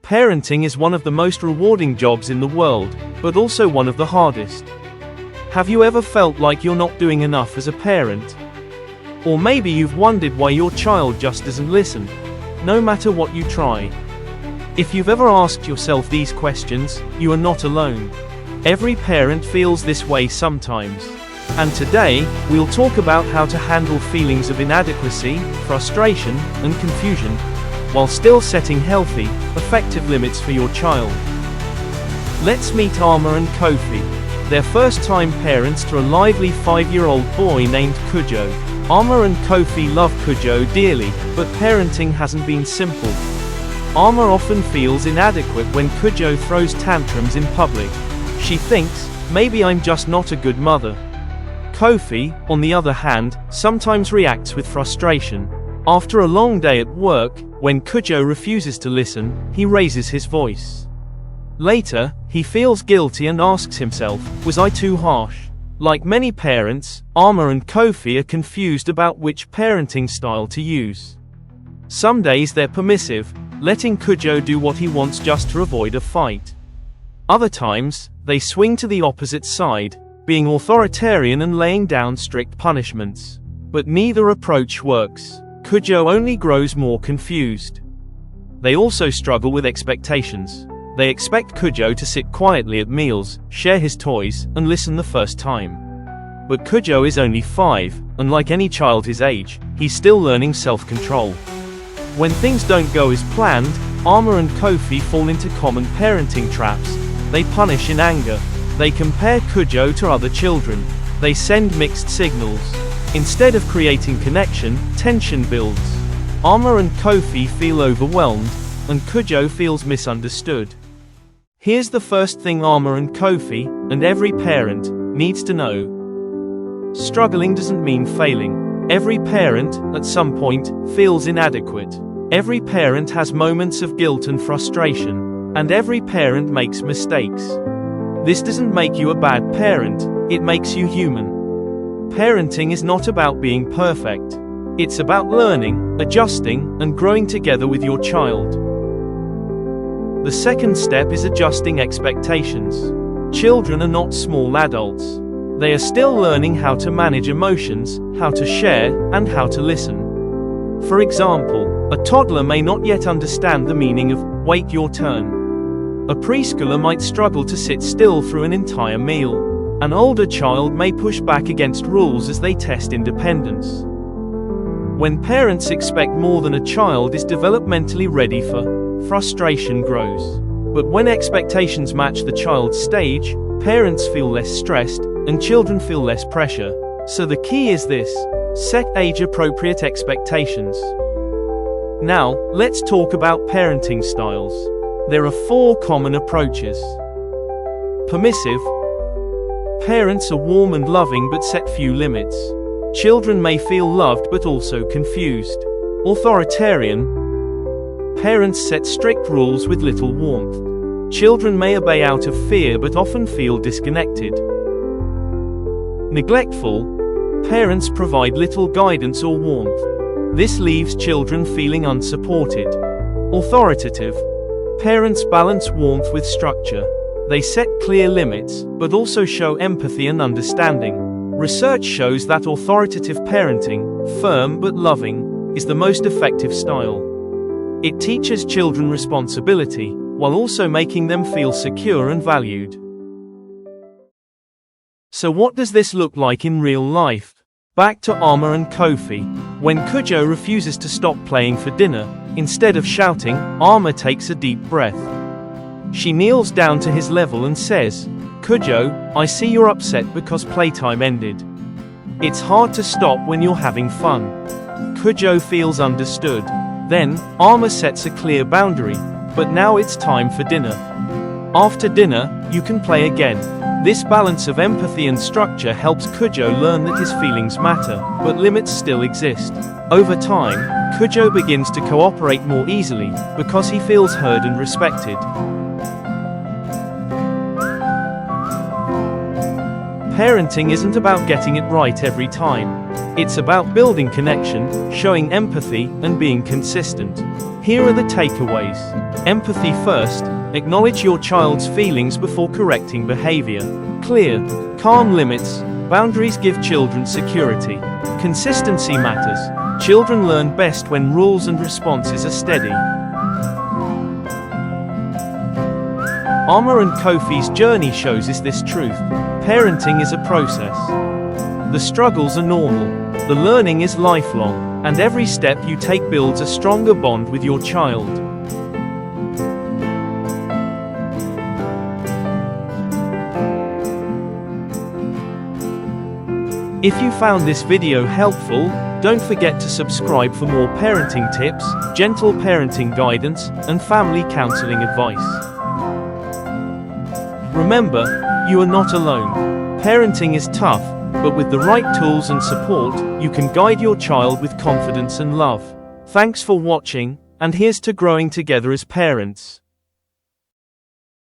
Parenting is one of the most rewarding jobs in the world, but also one of the hardest. Have you ever felt like you're not doing enough as a parent? Or maybe you've wondered why your child just doesn't listen, no matter what you try. If you've ever asked yourself these questions, you are not alone. Every parent feels this way sometimes. And today, we'll talk about how to handle feelings of inadequacy, frustration, and confusion, while still setting healthy, effective limits for your child. Let's meet Arma and Kofi. They're first-time parents to a lively 5-year-old boy named Kujo. Arma and Kofi love Kujo dearly, but parenting hasn't been simple. Arma often feels inadequate when Kujo throws tantrums in public. She thinks, maybe I'm just not a good mother. Kofi, on the other hand, sometimes reacts with frustration. After a long day at work, when Kujo refuses to listen, he raises his voice. Later, he feels guilty and asks himself, was I too harsh? Like many parents, Arma and Kofi are confused about which parenting style to use. Some days they're permissive, letting Kujo do what he wants just to avoid a fight. Other times, they swing to the opposite side, being authoritarian and laying down strict punishments. But neither approach works. Kujo only grows more confused. They also struggle with expectations. They expect Kujo to sit quietly at meals, share his toys, and listen the first time. But Kujo is only 5, and like any child his age, he's still learning self-control. When things don't go as planned, Arma and Kofi fall into common parenting traps. They punish in anger. They compare Kujo to other children. They send mixed signals. Instead of creating connection, tension builds. Arma and Kofi feel overwhelmed, and Kujo feels misunderstood. Here's the first thing Arma and Kofi, and every parent, needs to know. Struggling doesn't mean failing. Every parent, at some point, feels inadequate. Every parent has moments of guilt and frustration, and every parent makes mistakes. This doesn't make you a bad parent, it makes you human. Parenting is not about being perfect. It's about learning, adjusting, and growing together with your child. The second step is adjusting expectations. Children are not small adults. They are still learning how to manage emotions, how to share, and how to listen. For example, a toddler may not yet understand the meaning of "wait your turn." A preschooler might struggle to sit still through an entire meal. An older child may push back against rules as they test independence. When parents expect more than a child is developmentally ready for, frustration grows. But when expectations match the child's stage, parents feel less stressed, and children feel less pressure. So the key is this: set age-appropriate expectations. Now, let's talk about parenting styles. There are 4 common approaches. Permissive. Parents are warm and loving but set few limits. Children may feel loved but also confused. Authoritarian. Parents set strict rules with little warmth. Children may obey out of fear but often feel disconnected. Neglectful. Parents provide little guidance or warmth. This leaves children feeling unsupported. Authoritative. Parents balance warmth with structure. They set clear limits, but also show empathy and understanding. Research shows that authoritative parenting, firm but loving, is the most effective style. It teaches children responsibility, while also making them feel secure and valued. So what does this look like in real life? Back to Arma and Kofi. When Kujo refuses to stop playing for dinner, instead of shouting, Arma takes a deep breath. She kneels down to his level and says, "Kujo, I see you're upset because playtime ended. It's hard to stop when you're having fun." Kujo feels understood. Then, Arma sets a clear boundary, but now it's time for dinner. After dinner, you can play again. This balance of empathy and structure helps Kujo learn that his feelings matter, but limits still exist. Over time, Kujo begins to cooperate more easily, because he feels heard and respected. Parenting isn't about getting it right every time. It's about building connection, showing empathy, and being consistent. Here are the takeaways. Empathy first. Acknowledge your child's feelings before correcting behavior. Clear, calm limits. Boundaries give children security. Consistency matters. Children learn best when rules and responses are steady. Amar and Kofi's journey shows us this truth. Parenting is a process. The struggles are normal. The learning is lifelong, and every step you take builds a stronger bond with your child. If you found this video helpful, don't forget to subscribe for more parenting tips, gentle parenting guidance, and family counseling advice. Remember, you are not alone. Parenting is tough, but with the right tools and support, you can guide your child with confidence and love. Thanks for watching, and here's to growing together as parents.